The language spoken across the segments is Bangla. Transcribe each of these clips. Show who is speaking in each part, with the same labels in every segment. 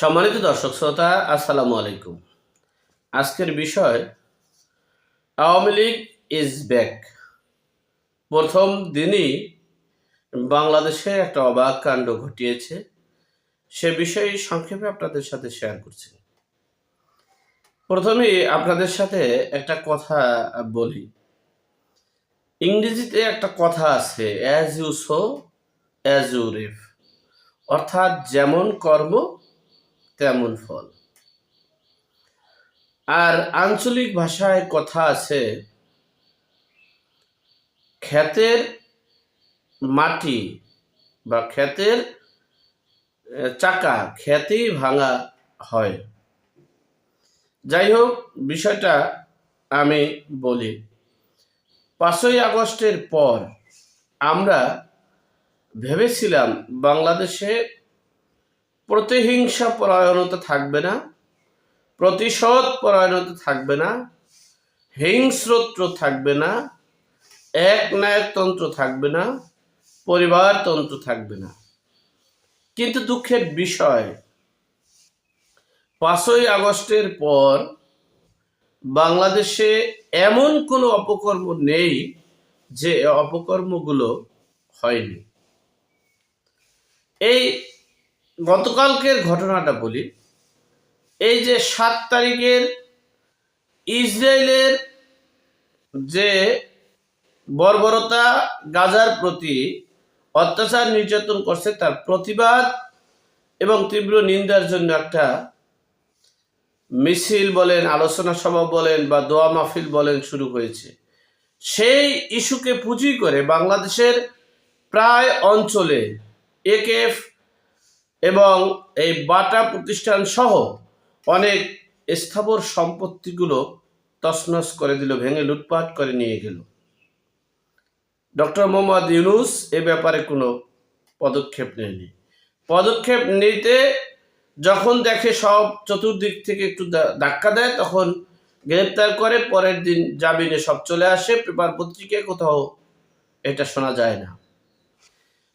Speaker 1: সম্মানিত দর্শক শ্রোতা, আসসালামু আলাইকুম। আজকের বিষয় আওয়ামী লীগ ইজ ব্যাক। প্রথম দিনই বাংলাদেশে একটা অবাক কাণ্ড ঘটিয়েছে, সে বিষয়ে সংক্ষেপে আপনাদের সাথে শেয়ার করছি। প্রথমেই আপনাদের সাথে একটা কথা বলি। ইংরেজিতে একটা কথা আছে, as you sow as you reap, অর্থাৎ যেমন কর্ম তেমন ফল। আর আঞ্চলিক ভাষায় কথা আছে, ক্ষেতের মাটি বা ক্ষেতের চাকা ক্ষেতেই ভাঙা হয়। যাই হোক, বিষয়টা আমি বলি। 5ই আগস্টের পর আমরা ভেবেছিলাম বাংলাদেশে প্রতিহিংসা পরায়ণতা থাকবে না, প্রতিশোধ পরায়ণতা থাকবে না, হিংস্রত্ব থাকবে না, একনায়কতন্ত্র থাকবে না, পরিবারতন্ত্র থাকবে না। কিন্তু দুঃখের বিষয়, 5ই আগস্টের পর বাংলাদেশে এমন কোনো অপকর্ম নেই যে অপকর্মগুলো হয়নি। এই গতকালকের ঘটনাটা বলি। এই যে 7 তারিখের ইসরায়েলের যে বর্বরতা গাজার প্রতি অত্যাচার নির্যাতন করছে, তার প্রতিবাদ এবং তীব্র নিন্দার জন্য একটা মিছিল বলেন, আলোচনা সভা বলেন বা দোয়া মাহফিল বলেন শুরু হয়েছে। সেই ইস্যুকে পুঁজি করে বাংলাদেশের প্রায় অঞ্চলে একেএফ এবং এই বাটা প্রতিষ্ঠান সহ অনেক স্থাবর সম্পত্তিগুলো তছনছ করে দিল, ভেঙে লুটপাট করে নিয়ে গেল। ডক্টর মোহাম্মদ ইউনূস এ ব্যাপারে কোনো পদক্ষেপ নেয়নি। পদক্ষেপ নিতে যখন দেখে সব চতুর্দিক থেকে একটু ধাক্কা দেয়, তখন গ্রেপ্তার করে, পরের দিন জামিনে সব চলে আসে। পেপার পত্রিকায় কোথাও এটা শোনা যায় না।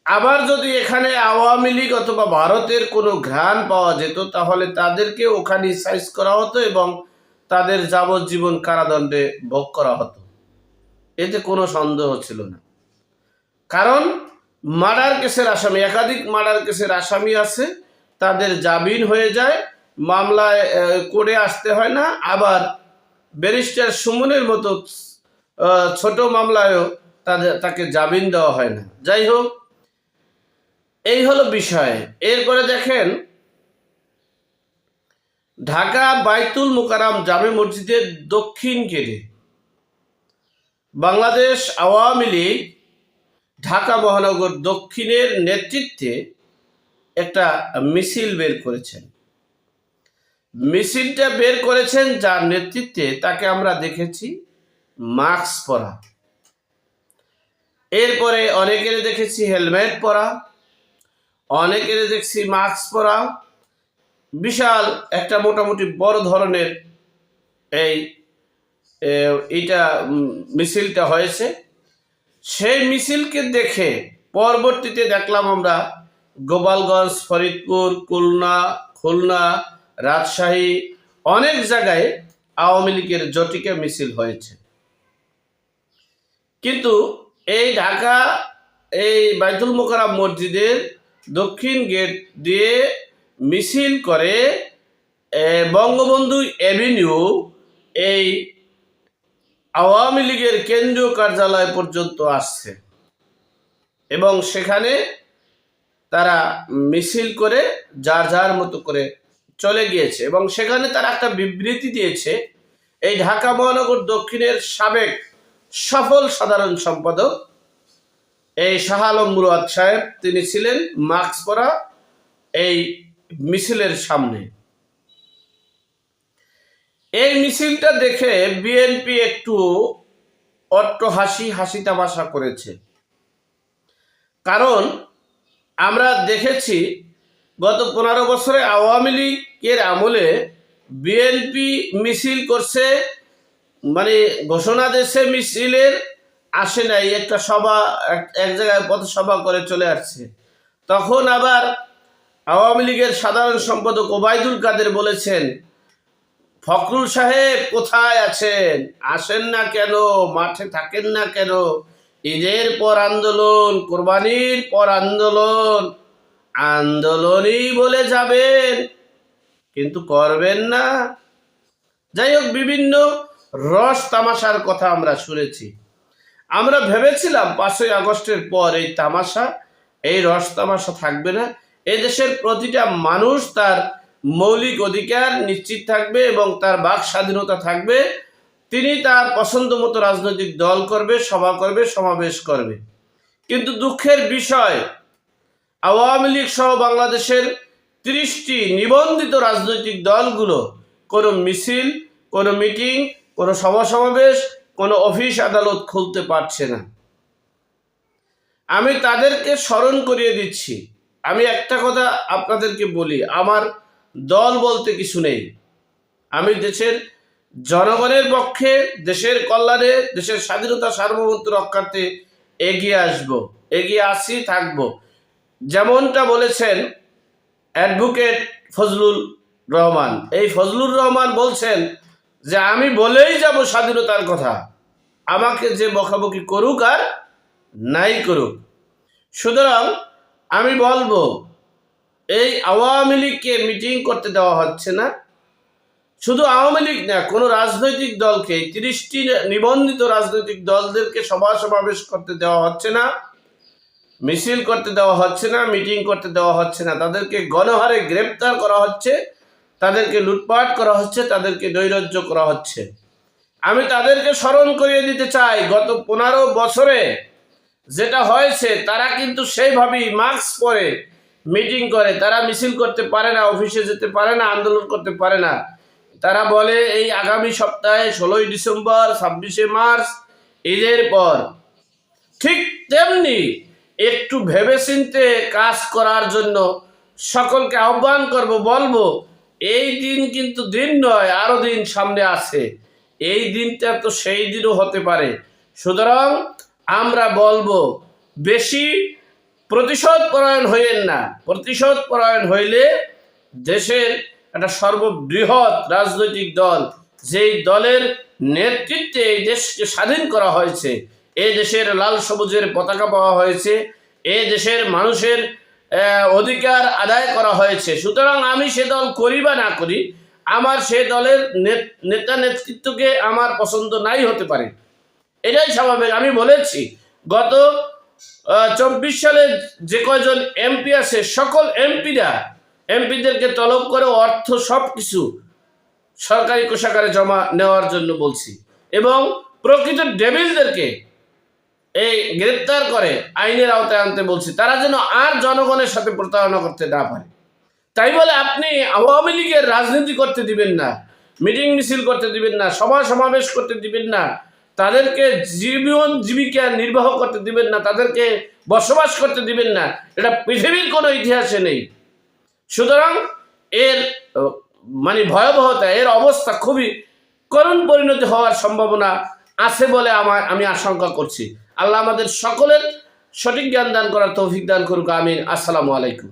Speaker 1: আবার যদি এখানে আওয়ামী লীগ অথবা ভারতের কোনো ঘ্রাণ পাওয়া যেত, তাহলে তাদেরকে ওখানে সাইজ করা হতো এবং তাদের যাবজ্জীবন কারাদণ্ডে ভোগ করা হতো। এতে কোনো সন্দেহ ছিল না। কারণ মার্ডার কেসের আসামি, একাধিক মার্ডার কেসের আসামি আছে, তাদের জামিন হয়ে যায়, মামলায় করে আসতে হয় না। আবার ব্যারিস্টার সুমনের মতো ছোট মামলায়ও তাকে জামিন দেওয়া হয় না। যাই হোক, এই হলো বিষয়। এরপরে দেখেন, ঢাকা বাইতুল মোকাররম জামে মসজিদের দক্ষিণ গেটে বাংলাদেশ আওয়ামী লীগ ঢাকা মহানগর দক্ষিণের নেতৃত্বে একটা মিছিল বের করেছেন। মিছিলটা বের করেছেন যার নেতৃত্বে, তাকে আমরা দেখেছি মাস্ক পরা, এরপরে অনেকের দেখেছি হেলমেট পরা, অনেকের দেখছি মাস্ক পরা। বিশাল একটা মোটামুটি বড় ধরনের এইটা মিছিলটা হয়েছে। সেই মিছিলকে দেখে পরবর্তীতে দেখলাম আমরা গোপালগঞ্জ, ফরিদপুর, খুলনা, রাজশাহী অনেক জায়গায় আওয়ামী লীগের জটিকা মিছিল হয়েছে। কিন্তু এই ঢাকা এই বাইতুল মোকাররম মসজিদের দক্ষিণ গেট দিয়ে মিছিল করে বঙ্গবন্ধু এভিনিউ এই আওয়ামী লীগের কেন্দ্রীয় কার্যালয় পর্যন্ত আসছে এবং সেখানে তারা মিছিল করে যার যার মতো করে চলে গিয়েছে। এবং সেখানে তারা একটা বিবৃতি দিয়েছে। এই ঢাকা মহানগর দক্ষিণের সাবেক সফল সাধারণ সম্পাদক এই শাহ আলম মুরাদ সাহেব, তিনি ছিলেন মাস্ক পরা এই মিছিলের সামনে। এই মিছিলটা দেখে বিএনপি একটু হাসি তামাশা করেছে। কারণ আমরা দেখেছি গত 15 বছরে আওয়ামী লীগের আমলে বিএনপি মিছিল করছে, মানে ঘোষণা দেশে মিছিলের আসে নাই, একটা সভা এক জায়গায় পথসভা করে চলে আসছে। তখন আবার আওয়ামী লীগের সাধারণ সম্পাদক ওবায়দুল কাদের বলেছেন, ফখরুল সাহেব কোথায় আছেন, আসেন না কেন, মাঠে থাকেন না কেন, ঈদের পর আন্দোলন, কোরবানির পর আন্দোলন, আন্দোলনই বলে যাবেন কিন্তু করবেন না। যাই হোক, বিভিন্ন রস তামাশার কথা আমরা শুনেছি। আমরা ভেবেছিলাম 5ই আগস্টের পর এই তামাশা, এই রস তামাশা থাকবে না। এই দেশের প্রতিটা মানুষ তার মৌলিক অধিকার নিশ্চিত থাকবে এবং তার বাক স্বাধীনতা থাকবে। তিনি তার পছন্দ মতো রাজনৈতিক দল করবে, সভা করবে, সমাবেশ করবে। কিন্তু দুঃখের বিষয়, আওয়ামী লীগ সহ বাংলাদেশের 30টি নিবন্ধিত রাজনৈতিক দলগুলো কোনো মিছিল, কোনো মিটিং, কোনো সভা সমাবেশ, কোনো অফিস আদালত খুলতে পারছে না। আমি তাদেরকে স্মরণ করিয়ে দিচ্ছি। আমি একটা কথা আপনাদেরকে বলি, আমার দল বলতে কিছু নেই। আমি দেশের জনগণের পক্ষে, দেশের কল্যাণে, দেশের স্বাধীনতা সার্বভৌমত্ব রক্ষার্থে এগিয়ে আসব, এগিয়ে আসি, থাকব। যেমনটা বলেছেন অ্যাডভোকেট ফজলুর রহমান, এই ফজলুর রহমান বলছেন যে আমি বলেই যাব স্বাধীনতার কথা, আমাকে যে বকাবকি করুক আর নাই করুক। সুতরাং আমি বলবো, এই আওয়ামী লীগকে মিটিং করতে দেওয়া হচ্ছে না। শুধু আওয়ামী লীগ না, কোনো রাজনৈতিক দলকে, 30টি নিবন্ধিত রাজনৈতিক দলদেরকে সভা সমাবেশ করতে দেওয়া হচ্ছে না, মিছিল করতে দেওয়া হচ্ছে না, মিটিং করতে দেওয়া হচ্ছে না। তাদেরকে গণহারে গ্রেপ্তার করা হচ্ছে, তাদেরকে লুটপাট করা হচ্ছে, তাদেরকে নৈরাজ্য করা হচ্ছে। আমি তাদেরকে স্মরণ করিয়ে দিতে চাই, গত 15 বছরে যেটা হয়েছে, তারা কিন্তু সেইভাবেই মাস্ক পরে মিটিং করে, তারা মিছিল করতে পারে না, অফিসে যেতে পারে না, আন্দোলন করতে পারে না। তারা বলে এই আগামী সপ্তাহে 16ই ডিসেম্বর, 26শে মার্চ, ঈদের পর। ঠিক তেমনি একটু ভেবেচিন্তে কাজ করার জন্য সকলকে আহ্বান করব, বলবো এই দিন কিন্তু দিন নয়, আরো দিন সামনে আছে। এই দিনটা তো সেই দিনও হতে পারে। সুতরাং আমরা বলবো, বেশি প্রতিশোধ পরায়ণ হইয়েন না। প্রতিশোধ পরায়ণ হইলে দেশের একটা সর্ববৃহৎ রাজনৈতিক দল, যেই দলের নেতৃত্বে এই দেশকে স্বাধীন করা হয়েছে, এই দেশের লাল সবুজের পতাকা পাওয়া হয়েছে, এই দেশের মানুষের অধিকার আদায় করা হয়েছে। সুতরাং আমি সে দল করি বা না করি, আমার সে দলের নেতা নেতৃত্বকে আমার পছন্দ নাই হতে পারে, এটাই স্বাভাবিক। আমি বলেছি, গত 24 সালে যে কয়জন এমপি আছে, সকল এমপিদেরকে তলব করে অর্থ সব কিছু সরকারি কোষাগারে জমা নেওয়ার জন্য বলছি, এবং প্রকৃত ডেভিলদেরকে এই গ্রেপ্তার করে আইনের আওতায় আনতে বলছি, তারা যেন আর জনগণের সাথে প্রতারণা করতে না পারে। তাই বলে আপনি আওয়ামী লীগের রাজনীতি করতে দিবেন না, মিটিং মিছিল করতে দিবেন না, সভা সমাবেশ করতে দিবেন না, তাদেরকে জীবন জীবিকা নির্বাহ করতে দিবেন না, তাদেরকে বসবাস করতে দিবেন না। এটা পৃথিবীর কোনো ইতিহাসে নেই। সুতরাং এর ভয়াবহতা, এর অবস্থা খুবই করুণ পরিণতি হওয়ার সম্ভাবনা আছে বলে আমি আশঙ্কা করছি। আল্লাহ আমাদের সকলের সঠিক জ্ঞান দান করার তৌফিক দান করুক। আমিন। আসসালামু আলাইকুম।